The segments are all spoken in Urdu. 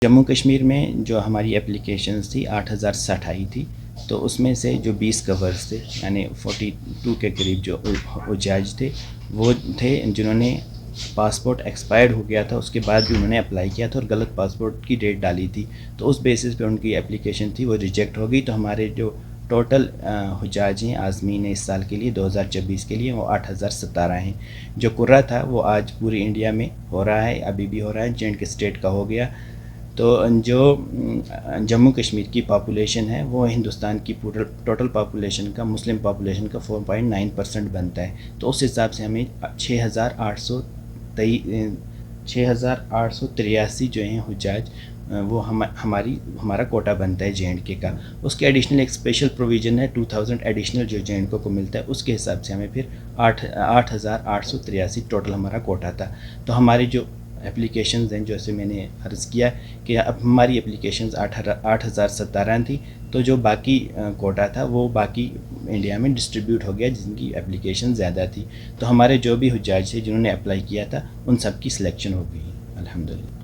جموں کشمیر میں جو ہماری اپلیکیشنز تھی 8,060 آئی تھی، تو اس میں سے جو 20 کورز تھے یعنی 42 کے قریب جو حجاج تھے وہ تھے جنہوں نے پاسپورٹ ایکسپائرڈ ہو گیا تھا، اس کے بعد بھی انہوں نے اپلائی کیا تھا اور غلط پاسپورٹ کی ڈیٹ ڈالی تھی، تو اس بیسس پہ ان کی اپلیکیشن تھی وہ ریجیکٹ ہو گئی۔ تو ہمارے جو ٹوٹل حجاج ہیں عازمین اس سال کے لیے 2024 کے لیے وہ 8,017 ہیں۔ جو قرہ تھا وہ آج پوری انڈیا میں ہو رہا ہے، ابھی بھی ہو رہا ہے، J&K اسٹیٹ کا ہو گیا۔ تو جو جموں کشمیر کی پاپولیشن ہے وہ ہندوستان کی ٹوٹل پاپولیشن کا مسلم پاپولیشن کا 4.9% بنتا ہے، تو اس حساب سے ہمیں 6,883 جو ہیں حجاج وہ ہمارا کوٹا بنتا ہے J&K کا۔ اس کے ایڈیشنل ایک اسپیشل پروویژن ہے 2000 ایڈیشنل جو J&K کو ملتا ہے، اس کے حساب سے ہمیں پھر 8,883 ٹوٹل ہمارا کوٹا تھا۔ تو ہماری جو اپلیکیشنز ہیں جیسے میں نے عرض کیا کہ اب ہماری اپلیکیشنز 8,017 تھی، تو جو باقی کوٹا تھا وہ باقی انڈیا میں ڈسٹریبیوٹ ہو گیا جن کی اپلیکیشن زیادہ تھی، تو ہمارے جو بھی حجاج تھے جنہوں نے اپلائی کیا تھا ان سب کی سلیکشن ہو گئی الحمدللہ۔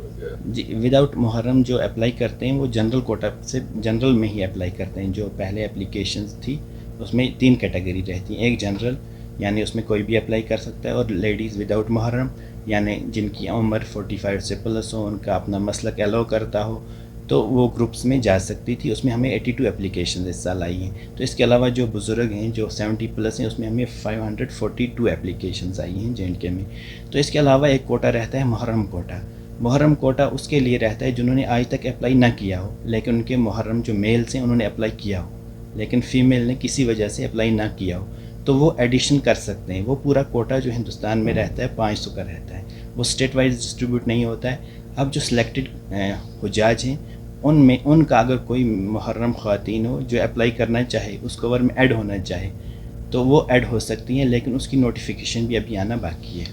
جی، وداؤٹ محرم جو اپلائی کرتے ہیں وہ جنرل کوٹا سے جنرل میں ہی اپلائی کرتے ہیں۔ جو پہلے اپلیکیشنز تھی اس میں 3 کیٹیگری رہتی ہیں، ایک جنرل یعنی اس میں کوئی بھی اپلائی کر سکتا ہے، اور لیڈیز وداؤٹ محرم یعنی جن کی عمر 45 سے پلس ہو، ان کا اپنا مسلک الاؤ کرتا ہو تو وہ گروپس میں جا سکتی تھی۔ اس میں ہمیں 82 اپلیکیشنز اس سال آئی ہیں۔ تو اس کے علاوہ جو بزرگ ہیں جو 70 پلس ہیں اس میں ہمیں 542 اپلیکیشنز آئی ہیں J&K میں۔ تو اس کے علاوہ ایک کوٹا رہتا ہے محرم کوٹا۔ محرم کوٹا اس کے لیے رہتا ہے جنہوں نے آج تک اپلائی نہ کیا ہو، لیکن ان کے محرم جو میلز ہیں انہوں نے اپلائی کیا ہو لیکن فیمیل نے کسی وجہ سے اپلائی نہ کیا ہو، تو وہ ایڈیشن کر سکتے ہیں۔ وہ پورا کوٹا جو ہندوستان میں رہتا ہے 500 کا رہتا ہے، وہ اسٹیٹ وائز ڈسٹریبیوٹ نہیں ہوتا ہے۔ اب جو سلیکٹڈ حجاج ہیں ان کا اگر کوئی محرم خواتین ہو جو اپلائی کرنا چاہے، اس کور میں ایڈ ہونا چاہے تو وہ ایڈ ہو سکتی ہیں، لیکن اس کی نوٹیفیکیشن بھی ابھی آنا باقی ہے۔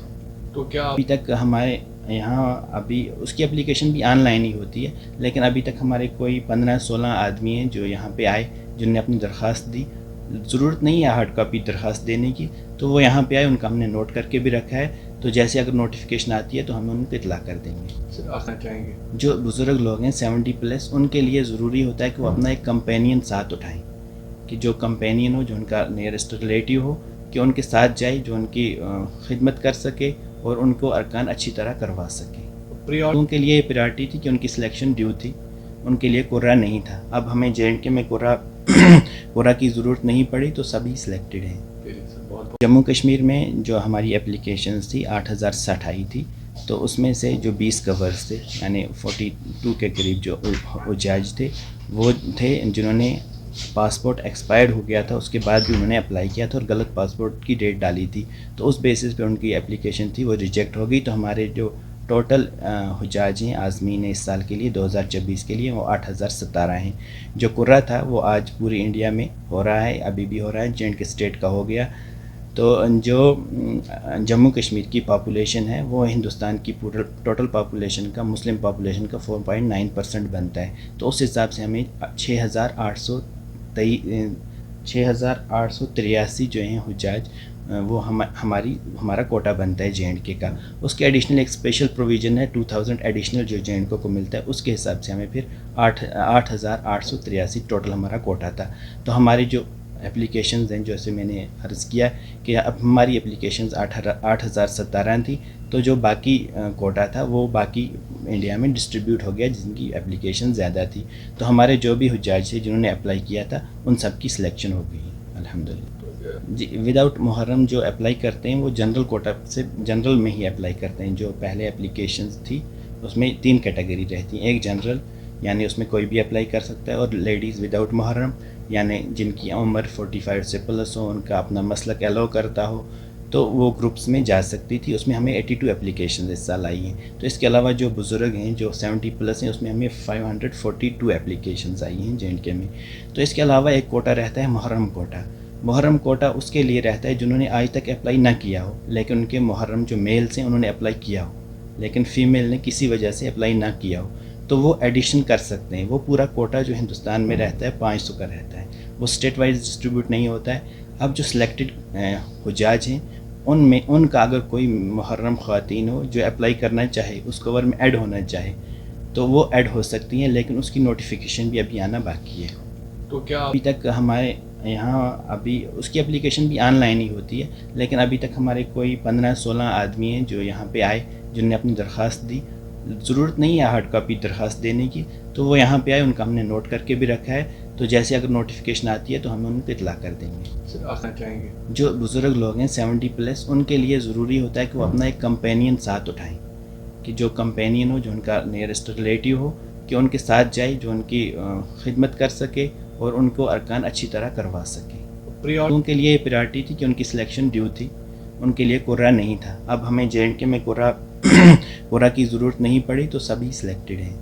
تو کیا ابھی تک ہمارے یہاں ابھی اس کی اپلیکیشن بھی آن لائن ہی ہوتی ہے، لیکن ابھی تک ہمارے کوئی 15-16 آدمی ہیں جو یہاں پہ آئے جن نے اپنی درخواست دی۔ ضرورت نہیں ہے ہارڈ کاپی درخواست دینے کی، تو وہ یہاں پہ آئے، ان کا ہم نے نوٹ کر کے بھی رکھا ہے، تو جیسے اگر نوٹیفیکیشن آتی ہے تو ہم ان کو اطلاع کر دیں گے۔ آنا چاہیں گے جو بزرگ لوگ ہیں 70 پلس، ان کے لیے ضروری ہوتا ہے کہ وہ اپنا ایک کمپینین ساتھ اٹھائیں، کہ جو کمپینین ہو جو ان کا نیئرسٹ ریلیٹیو ہو کہ ان کے ساتھ جائے، جو ان کی خدمت کر سکے اور ان کو ارکان اچھی طرح کروا سکے۔ ان کے لیے پریارٹی تھی کہ ان کی سلیکشن ڈیو تھی، ان کے لیے قرہ نہیں تھا۔ اب ہمیں J&K میں قرہ کی ضرورت نہیں پڑی تو سبھی سلیکٹڈ ہیں۔ جموں کشمیر میں جو ہماری اپلیکیشنز تھی 8,060 آئی تھی، تو اس میں سے جو 20 کورز تھے یعنی 42 کے قریب جو حجاج تھے وہ تھے جنہوں نے پاسپورٹ ایکسپائرڈ ہو گیا تھا، اس کے بعد بھی انہوں نے اپلائی کیا تھا اور غلط پاسپورٹ کی ڈیٹ ڈالی تھی، تو اس بیسس پہ ان کی اپلیکیشن تھی وہ ریجیکٹ ہو گئی۔ تو ہمارے جو ٹوٹل حجاج ہیں عازمین اس سال کے لیے 2024 کے لیے وہ 8,017 ہیں۔ جو قرہ تھا وہ آج پوری انڈیا میں ہو رہا ہے، ابھی بھی ہو رہا ہے، J&K اسٹیٹ کا ہو گیا۔ تو جو جموں کشمیر کی پاپولیشن ہے وہ ہندوستان کی ٹوٹل پاپولیشن کا مسلم پاپولیشن کا 4.9% بنتا ہے، تو اس حساب سے ہمیں 6,883 جو ہیں حجاج وہ ہمارا کوٹا بنتا ہے J&K کا۔ اس کے ایڈیشنل ایک اسپیشل پروویژن ہے 2000 ایڈیشنل جو J&K کو ملتا ہے، اس کے حساب سے ہمیں پھر 8,883 ٹوٹل ہمارا کوٹا تھا۔ تو ہماری جو اپلیکیشنز ہیں جیسے میں نے عرض کیا کہ اب ہماری اپلیکیشنز 8,017 تھی، تو جو باقی کوٹا تھا وہ باقی انڈیا میں ڈسٹریبیوٹ ہو گیا جن کی اپلیکیشن زیادہ تھی، تو ہمارے جو بھی حجاج تھے جنہوں نے اپلائی کیا تھا ان سب کی سلیکشن ہو گئی الحمدللہ۔ جی، وداؤٹ محرم جو اپلائی کرتے ہیں وہ جنرل کوٹا سے جنرل میں ہی اپلائی کرتے ہیں۔ جو پہلے اپلیکیشنز تھی اس میں 3 کیٹیگری رہتی ہیں، ایک جنرل یعنی اس میں کوئی بھی اپلائی کر سکتا ہے، اور لیڈیز وداؤٹ محرم یعنی جن کی عمر 45 سے پلس ہو، ان کا اپنا مسلک الاؤ کرتا ہو تو وہ گروپس میں جا سکتی تھی۔ اس میں ہمیں 82 اپلیکیشنز اس سال آئی ہیں۔ تو اس کے علاوہ جو بزرگ ہیں جو 70 پلس ہیں اس میں ہمیں 542 اپلیکیشنز آئی ہیں J&K میں۔ تو اس کے علاوہ ایک کوٹا رہتا ہے محرم کوٹا۔ محرم کوٹا اس کے لیے رہتا ہے جنہوں نے آج تک اپلائی نہ کیا ہو، لیکن ان کے محرم جو میلز ہیں انہوں نے اپلائی کیا ہو لیکن فیمیل نے کسی وجہ سے اپلائی نہ کیا ہو، تو وہ ایڈیشن کر سکتے ہیں۔ وہ پورا کوٹا جو ہندوستان میں رہتا ہے 500 کا رہتا ہے، وہ اسٹیٹ وائز ڈسٹریبیوٹ نہیں ہوتا ہے۔ اب جو سلیکٹڈ حجاج ہیں ان کا اگر کوئی محرم خواتین ہو جو اپلائی کرنا چاہے، اس کور میں ایڈ ہونا چاہے تو وہ ایڈ ہو سکتی ہیں، لیکن اس کی نوٹیفیکیشن بھی ابھی آنا باقی ہے. تو کیا ابھی تک ہمارے یہاں ابھی اس کی اپلیکیشن بھی آن لائن ہی ہوتی ہے، لیکن ابھی تک ہمارے کوئی 15-16 آدمی ہیں جو یہاں پہ آئے، جن نے اپنی درخواست دی. ضرورت نہیں ہے ہارڈ کاپی درخواست دینے کی، تو وہ یہاں پہ آئے، ان کا ہم نے نوٹ کر کے بھی رکھا ہے. تو جیسے اگر نوٹیفیکیشن آتی ہے تو ہم ان کو اطلاع کر دیں گے. سر آنا چاہیں گے جو بزرگ لوگ ہیں 70+، ان کے لیے ضروری ہوتا ہے کہ وہ اپنا ایک کمپینین ساتھ اٹھائیں، کہ جو کمپینین ہو، جو ان کا نیئرسٹ ریلیٹیو ہو، کہ ان کے ساتھ جائے، جو ان کی خدمت کر سکے اور ان کو ارکان اچھی طرح کروا سکے. ان کے لیے یہ پریارٹی تھی کہ ان کی سلیکشن ڈیو تھی، ان کے لیے قرہ نہیں تھا. اب ہمیں JNK میں قرہ کی ضرورت نہیں پڑی، تو سبھی سلیکٹڈ ہیں.